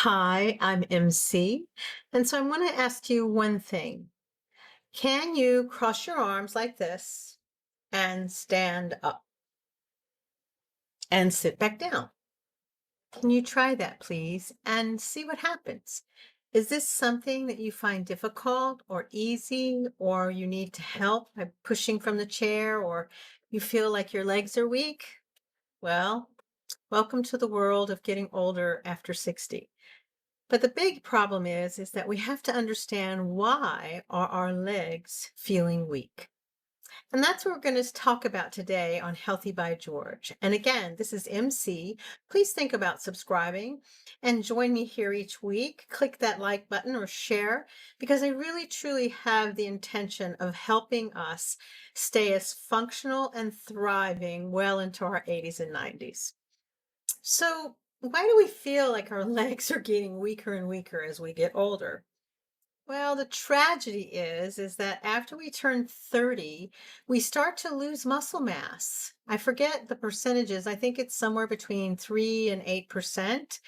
Hi, I'm MC. And so I want to ask you one thing. Can you cross your arms like this and stand up and sit back down? Can you try that, please, and see what happens? Is this something that you find difficult or easy, or you need to help by pushing from the chair, or you feel like your legs are weak? Well, welcome to the world of getting older after 60. But the big problem is that we have to understand why are our legs feeling weak. And that's what we're going to talk about today on Healthy by George. And again, this is MC. Please think about subscribing and join me here each week. Click that like button or share because I really truly have the intention of helping us stay as functional and thriving well into our 80s and 90s. So, why do we feel like our legs are getting weaker and weaker as we get older? Well, the tragedy is that after we turn 30, we start to lose muscle mass. I forget the percentages. I think it's somewhere between 3 and 8%.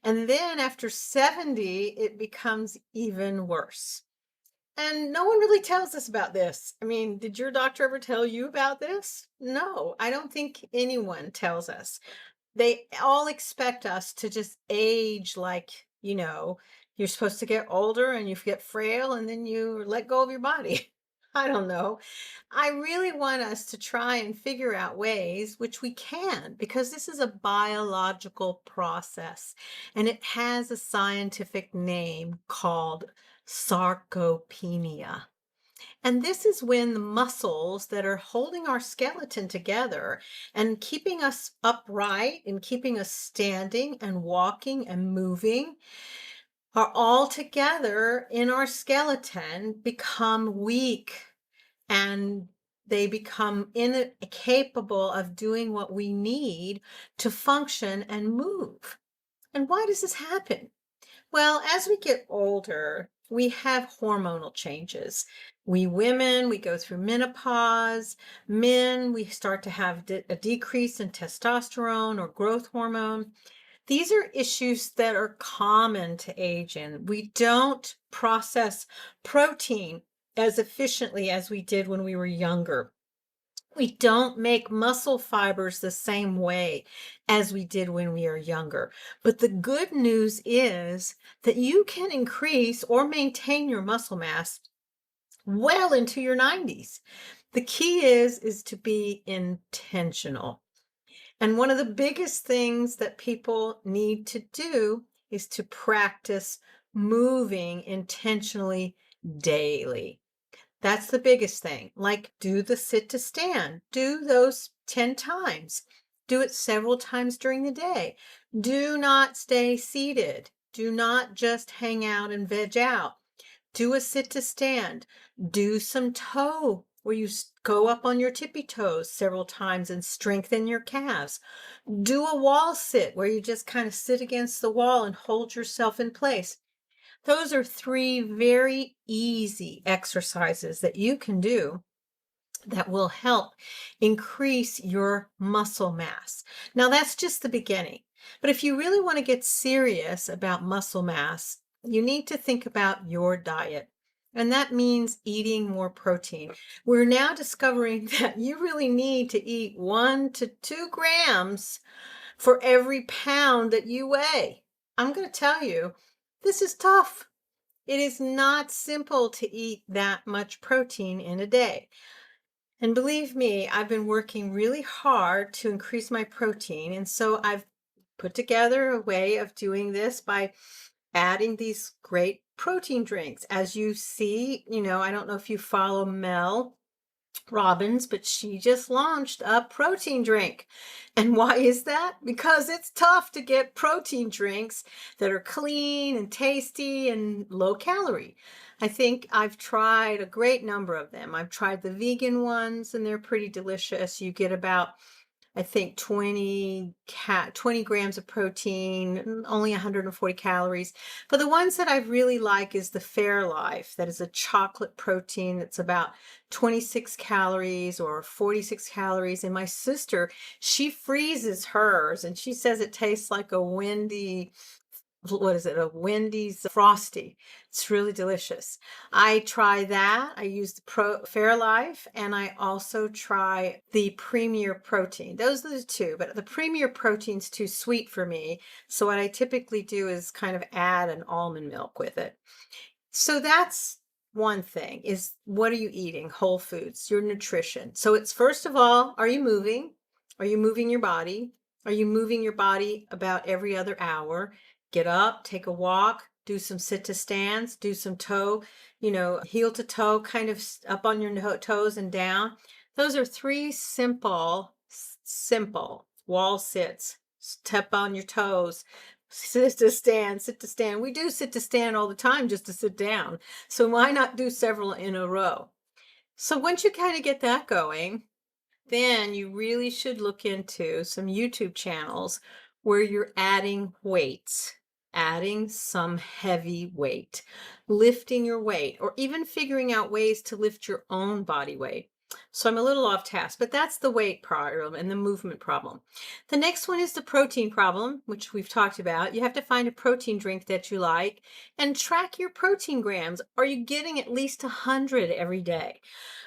And then after 70, it becomes even worse. And no one really tells us about this. I mean, did your doctor ever tell you about this? No, I don't think anyone tells us. They all expect us to just age like, you're supposed to get older and you get frail and then you let go of your body. I don't know. I really want us to try and figure out ways, which we can, because this is a biological process and it has a scientific name called sarcopenia. And this is when the muscles that are holding our skeleton together and keeping us upright and keeping us standing and walking and moving are all together in our skeleton become weak and they become incapable of doing what we need to function and move. And why does this happen? Well, as we get older, we have hormonal changes. We women, we go through menopause. Men, we start to have a decrease in testosterone or growth hormone. These are issues that are common to age in. We don't process protein as efficiently as we did when we were younger. We don't make muscle fibers the same way as we did when we are younger. But the good news is that you can increase or maintain your muscle mass well into your 90s. The key is to be intentional. And one of the biggest things that people need to do is to practice moving intentionally daily. That's the biggest thing. Like, do the sit to stand. Do those 10 times. Do it several times during the day. Do not stay seated. Do not just hang out and veg out. Do a sit to stand. Do some toe where you go up on your tippy toes several times and strengthen your calves. Do a wall sit where you just kind of sit against the wall and hold yourself in place. Those are three very easy exercises that you can do that will help increase your muscle mass. Now, that's just the beginning. But if you really want to get serious about muscle mass, you need to think about your diet. And that means eating more protein. We're now discovering that you really need to eat 1 to 2 grams for every pound that you weigh. I'm going to tell you, this is tough. It is not simple to eat that much protein in a day. And believe me, I've been working really hard to increase my protein. And so I've put together a way of doing this by adding these great protein drinks. As you see, I don't know if you follow Mel Robbins, but she just launched a protein drink. And why is that? Because it's tough to get protein drinks that are clean and tasty and low calorie. I think I've tried a great number of them. I've tried the vegan ones and they're pretty delicious. You get about, I think 20 grams of protein, only 140 calories. But the ones that I really like is the Fairlife. That is a chocolate protein that's about 26 calories or 46 calories. And my sister, she freezes hers and she says it tastes like a windy what is it? A Wendy's Frosty. It's really delicious. I try that. I use the Fairlife, and I also try the Premier Protein. Those are the two, but the Premier Protein's too sweet for me. So what I typically do is kind of add an almond milk with it. So that's one thing, is what are you eating? Whole foods, your nutrition. So it's, first of all, are you moving? Are you moving your body? Are you moving your body about every other hour? Get up, take a walk, do some sit to stands, do some toe, heel to toe, kind of up on your toes and down. Those are three simple wall sits. Step on your toes, sit to stand, sit to stand. We do sit to stand all the time just to sit down. So why not do several in a row? So once you kind of get that going, then you really should look into some YouTube channels where you're adding weights, adding some heavy weight, lifting your weight, or even figuring out ways to lift your own body weight. So I'm a little off task, but that's the weight problem and the movement problem. The next one is the protein problem, which we've talked about. You have to find a protein drink that you like and track your protein grams. Are you getting at least 100 every day?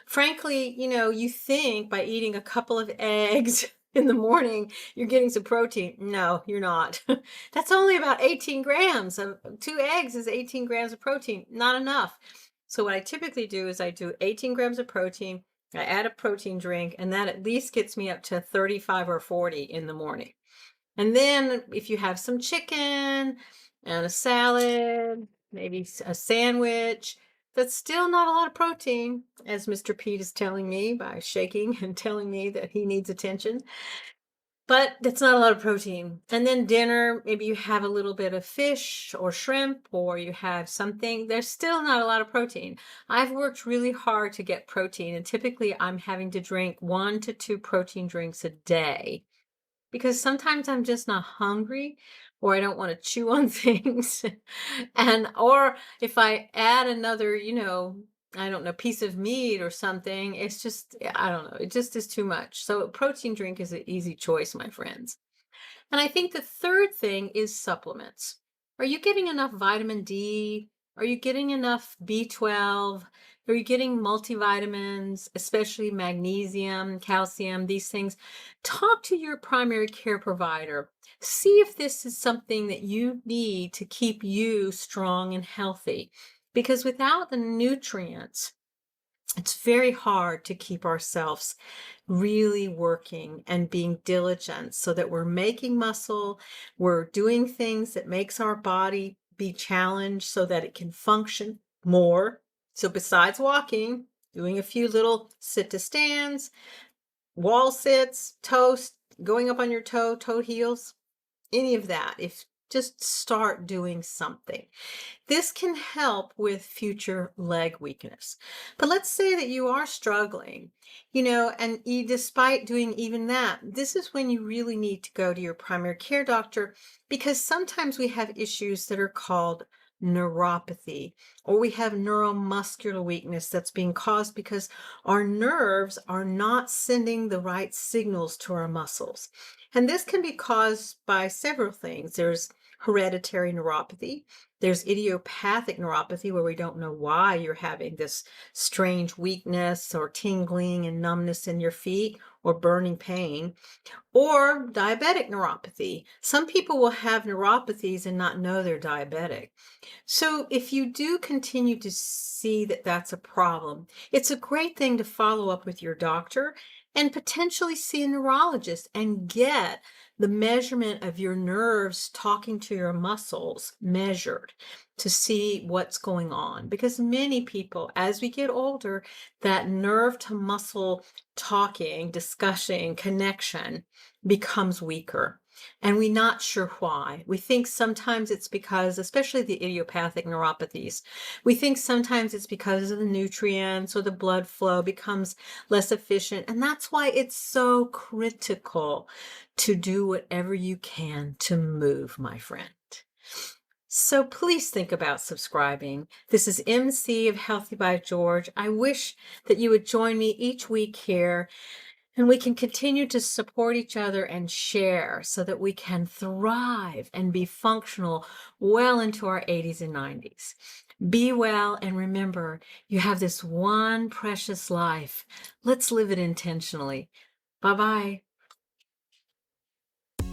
Frankly, you think by eating a couple of eggs in the morning, you're getting some protein. No, you're not. That's only about 18 grams. 2 eggs is 18 grams of protein, not enough. So what I typically do is I do 18 grams of protein, I add a protein drink, and that at least gets me up to 35 or 40 in the morning. And then if you have some chicken and a salad, maybe a sandwich, that's still not a lot of protein, as Mr. Pete is telling me by shaking and telling me that he needs attention. But that's not a lot of protein. And then dinner, maybe you have a little bit of fish or shrimp, or you have something. There's still not a lot of protein. I've worked really hard to get protein, and typically I'm having to drink 1 to 2 protein drinks a day, because sometimes I'm just not hungry, or I don't want to chew on things. Or if I add another, I don't know, piece of meat or something, it's just, I don't know, it just is too much. So a protein drink is an easy choice, my friends. And I think the third thing is supplements. Are you getting enough vitamin D? Are you getting enough B12? Are you getting multivitamins, especially magnesium, calcium, these things? Talk to your primary care provider. See if this is something that you need to keep you strong and healthy. Because without the nutrients, it's very hard to keep ourselves really working and being diligent so that we're making muscle, we're doing things that makes our body be challenged so that it can function more. So besides walking, doing a few little sit to stands, wall sits, toast, going up on your toe heels, any of that. If just start doing something. This can help with future leg weakness. But let's say that you are struggling, and despite doing even that, this is when you really need to go to your primary care doctor, because sometimes we have issues that are called neuropathy, or we have neuromuscular weakness that's being caused because our nerves are not sending the right signals to our muscles. And this can be caused by several things. There's hereditary neuropathy. There's idiopathic neuropathy, where we don't know why you're having this strange weakness or tingling and numbness in your feet or burning pain. Or diabetic neuropathy. Some people will have neuropathies and not know they're diabetic. So if you do continue to see that that's a problem, it's a great thing to follow up with your doctor and potentially see a neurologist and get the measurement of your nerves talking to your muscles measured to see what's going on. Because many people, as we get older, that nerve to muscle talking, discussing, connection becomes weaker. And we're not sure why. We think sometimes it's because, especially the idiopathic neuropathies, we think sometimes it's because of the nutrients or the blood flow becomes less efficient. And that's why it's so critical to do whatever you can to move, my friend. So please think about subscribing. This is MC of Healthy by George. I wish that you would join me each week here And we can continue to support each other and share so that we can thrive and be functional well into our 80s and 90s. Be well, and remember, you have this one precious life. Let's live it intentionally. Bye-bye.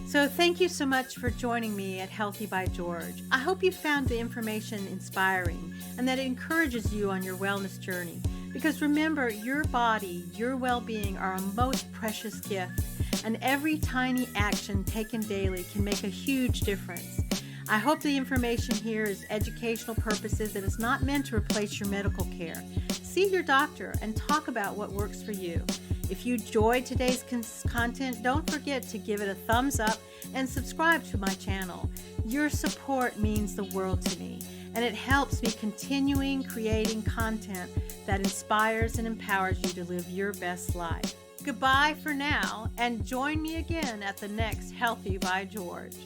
So thank you so much for joining me at Healthy by George. I hope you found the information inspiring and that it encourages you on your wellness journey. Because remember, your body, your well-being are a most precious gift, and every tiny action taken daily can make a huge difference. I hope the information here is educational purposes and is not meant to replace your medical care. See your doctor and talk about what works for you. If you enjoyed today's content, don't forget to give it a thumbs up and subscribe to my channel. Your support means the world to me, and it helps me continuing creating content that inspires and empowers you to live your best life. Goodbye for now, and join me again at the next Healthy by George.